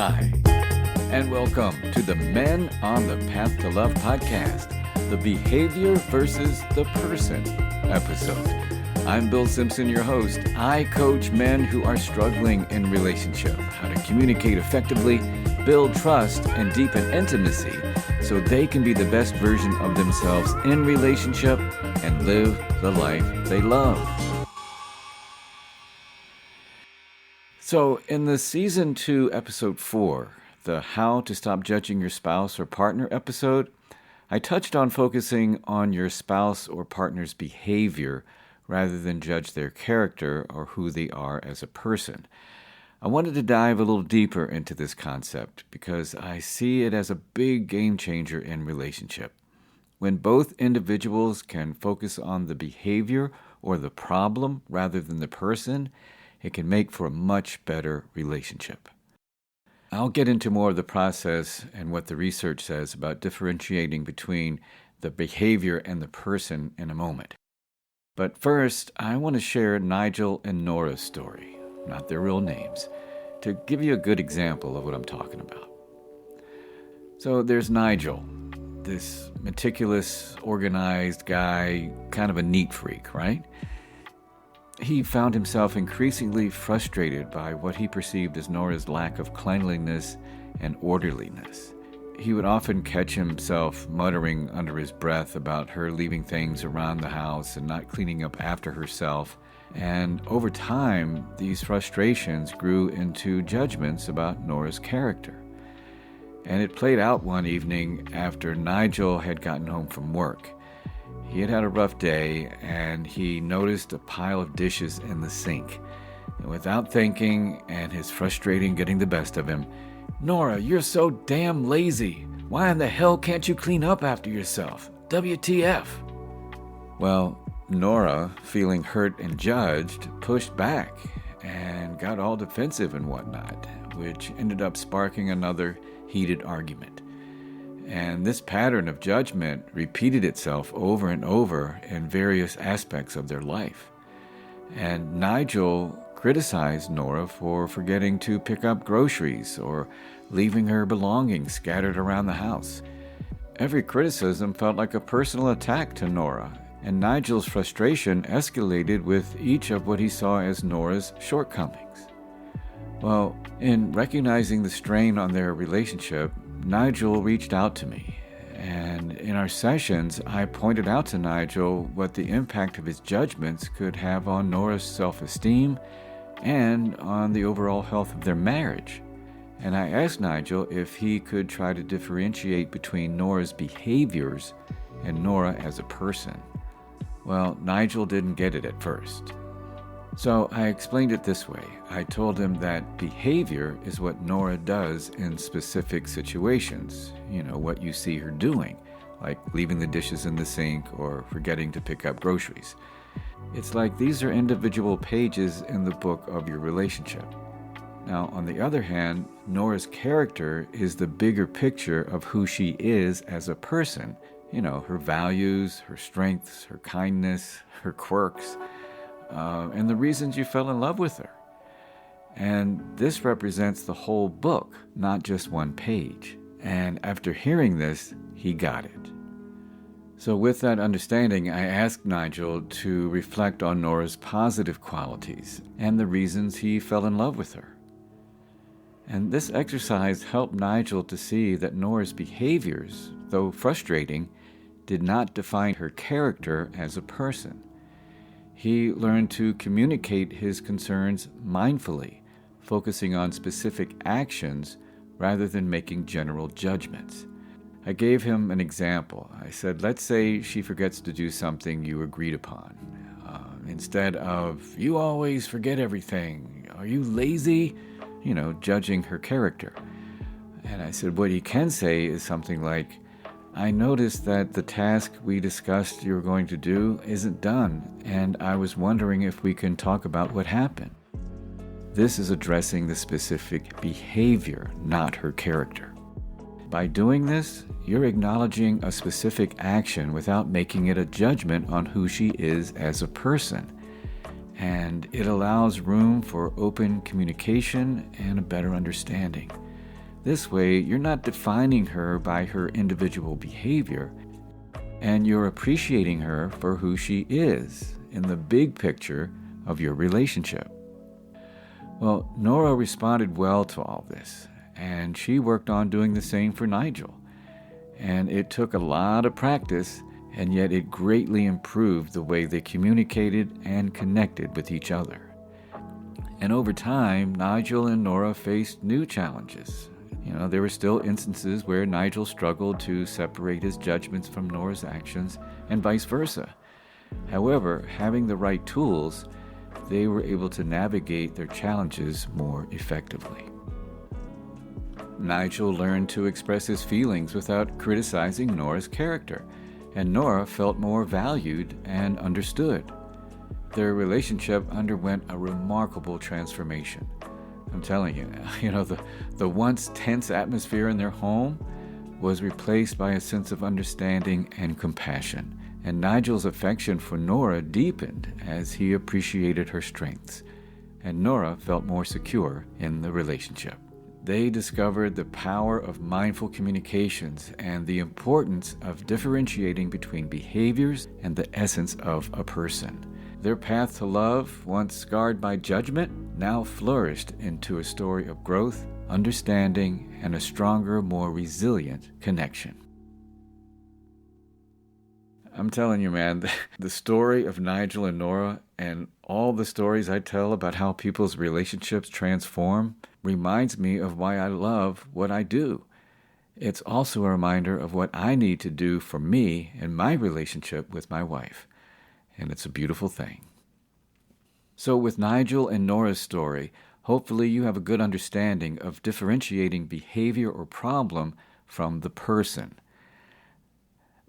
Hi, and welcome to the Men on the Path to Love podcast, the behavior versus the person episode. I'm Bill Simpson, your host. I coach men who are struggling in relationship, how to communicate effectively, build trust, and deepen intimacy so they can be the best version of themselves in relationship and live the life they love. So in the Season 2, Episode 4, the How to Stop Judging Your Spouse or Partner episode, I touched on focusing on your spouse or partner's behavior rather than judge their character or who they are as a person. I wanted to dive a little deeper into this concept because I see it as a big game changer in relationship. When both individuals can focus on the behavior or the problem rather than the person, it can make for a much better relationship. I'll get into more of the process and what the research says about differentiating between the behavior and the person in a moment. But first, I want to share Nigel and Nora's story, not their real names, to give you a good example of what I'm talking about. So there's Nigel, this meticulous, organized guy, kind of a neat freak, right? He found himself increasingly frustrated by what he perceived as Nora's lack of cleanliness and orderliness. He would often catch himself muttering under his breath about her leaving things around the house and not cleaning up after herself. And over time, these frustrations grew into judgments about Nora's character. And it played out one evening after Nigel had gotten home from work. He had had a rough day, and he noticed a pile of dishes in the sink. And without thinking, and his frustrating getting the best of him, "Nora, you're so damn lazy. Why in the hell can't you clean up after yourself? WTF?" Well, Nora, feeling hurt and judged, pushed back and got all defensive and whatnot, which ended up sparking another heated argument. And this pattern of judgment repeated itself over and over in various aspects of their life. And Nigel criticized Nora for forgetting to pick up groceries or leaving her belongings scattered around the house. Every criticism felt like a personal attack to Nora, and Nigel's frustration escalated with each of what he saw as Nora's shortcomings. Well, in recognizing the strain on their relationship, Nigel reached out to me, and in our sessions, I pointed out to Nigel what the impact of his judgments could have on Nora's self-esteem and on the overall health of their marriage. And I asked Nigel if he could try to differentiate between Nora's behaviors and Nora as a person. Well, Nigel didn't get it at first. So I explained it this way. I told him that behavior is what Nora does in specific situations. You know, what you see her doing, like leaving the dishes in the sink or forgetting to pick up groceries. It's like these are individual pages in the book of your relationship. Now, on the other hand, Nora's character is the bigger picture of who she is as a person. You know, her values, her strengths, her kindness, her quirks, and the reasons you fell in love with her. And this represents the whole book, not just one page. And after hearing this, he got it. So with that understanding, I asked Nigel to reflect on Nora's positive qualities and the reasons he fell in love with her. And this exercise helped Nigel to see that Nora's behaviors, though frustrating, did not define her character as a person. He learned to communicate his concerns mindfully, focusing on specific actions rather than making general judgments. I gave him an example. I said, let's say she forgets to do something you agreed upon. Instead of, "You always forget everything. Are you lazy?" Judging her character. And I said, what you can say is something like, "I noticed that the task we discussed you were going to do isn't done, and I was wondering if we can talk about what happened." This is addressing the specific behavior, not her character. By doing this, you're acknowledging a specific action without making it a judgment on who she is as a person. And it allows room for open communication and a better understanding. This way, you're not defining her by her individual behavior, and you're appreciating her for who she is in the big picture of your relationship. Well, Nora responded well to all this, and she worked on doing the same for Nigel. And it took a lot of practice, and yet it greatly improved the way they communicated and connected with each other. And over time, Nigel and Nora faced new challenges. There were still instances where Nigel struggled to separate his judgments from Nora's actions, and vice versa. However, having the right tools, they were able to navigate their challenges more effectively. Nigel learned to express his feelings without criticizing Nora's character, and Nora felt more valued and understood. Their relationship underwent a remarkable transformation. I'm telling you, the once tense atmosphere in their home was replaced by a sense of understanding and compassion. And Nigel's affection for Nora deepened as he appreciated her strengths, and Nora felt more secure in the relationship. They discovered the power of mindful communications and the importance of differentiating between behaviors and the essence of a person. Their path to love, once scarred by judgment, now flourished into a story of growth, understanding, and a stronger, more resilient connection. I'm telling you, man, the story of Nigel and Nora and all the stories I tell about how people's relationships transform reminds me of why I love what I do. It's also a reminder of what I need to do for me in my relationship with my wife. And it's a beautiful thing. So with Nigel and Nora's story, hopefully you have a good understanding of differentiating behavior or problem from the person.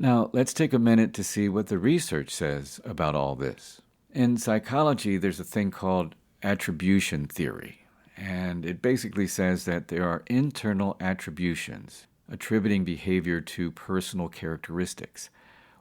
Now, let's take a minute to see what the research says about all this. In psychology, there's a thing called attribution theory, and it basically says that there are internal attributions, attributing behavior to personal characteristics,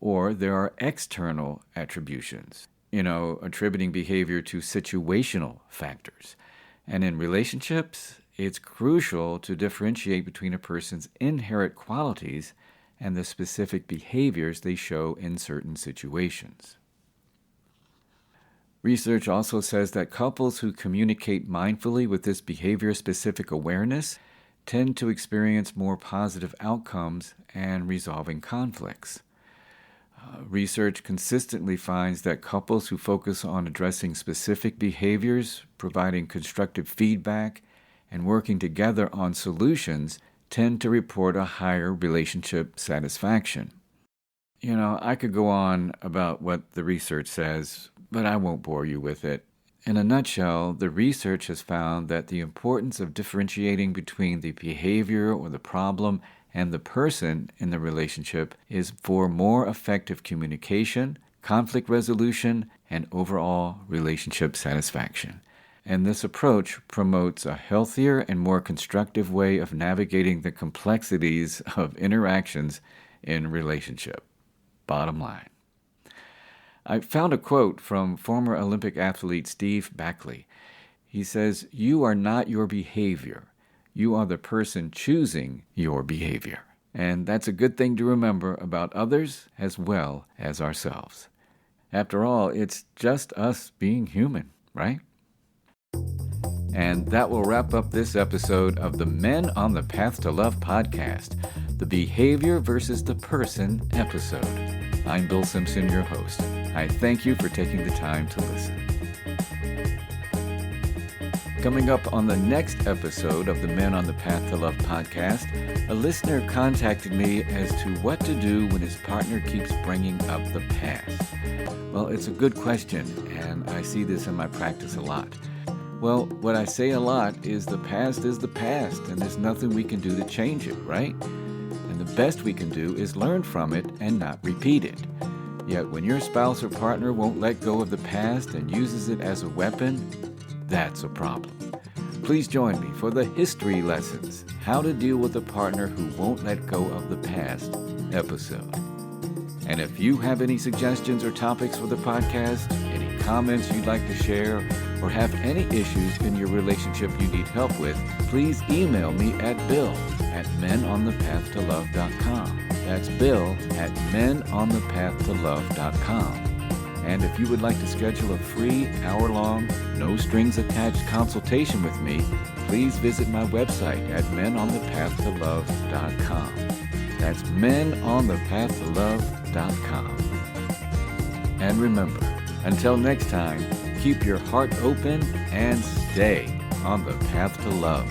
or there are external attributions, attributing behavior to situational factors. And in relationships, it's crucial to differentiate between a person's inherent qualities and the specific behaviors they show in certain situations. Research also says that couples who communicate mindfully with this behavior-specific awareness tend to experience more positive outcomes and resolving conflicts. Research consistently finds that couples who focus on addressing specific behaviors, providing constructive feedback, and working together on solutions tend to report a higher relationship satisfaction. I could go on about what the research says, but I won't bore you with it. In a nutshell, the research has found that the importance of differentiating between the behavior or the problem and the person in the relationship is for more effective communication, conflict resolution, and overall relationship satisfaction. And this approach promotes a healthier and more constructive way of navigating the complexities of interactions in relationship. Bottom line. I found a quote from former Olympic athlete Steve Backley. He says, "You are not your behavior. You are the person choosing your behavior." And that's a good thing to remember about others as well as ourselves. After all, it's just us being human, right? And that will wrap up this episode of the Men on the Path to Love podcast, the Behavior versus the Person episode. I'm Bill Simpson, your host. I thank you for taking the time to listen. Coming up on the next episode of the Men on the Path to Love podcast, a listener contacted me as to what to do when his partner keeps bringing up the past. Well, it's a good question, and I see this in my practice a lot. Well, what I say a lot is the past, and there's nothing we can do to change it, right? And the best we can do is learn from it and not repeat it. Yet when your spouse or partner won't let go of the past and uses it as a weapon, that's a problem. Please join me for the History Lessons, How to Deal with a Partner Who Won't Let Go of the Past episode. And if you have any suggestions or topics for the podcast, any comments you'd like to share, or have any issues in your relationship you need help with, please email me at bill@menonthepathtolove.com. That's bill@menonthepathtolove.com. And if you would like to schedule a free hour-long, no-strings-attached consultation with me, please visit my website at menonthepathtolove.com. That's menonthepathtolove.com. And remember, until next time, keep your heart open and stay on the path to love.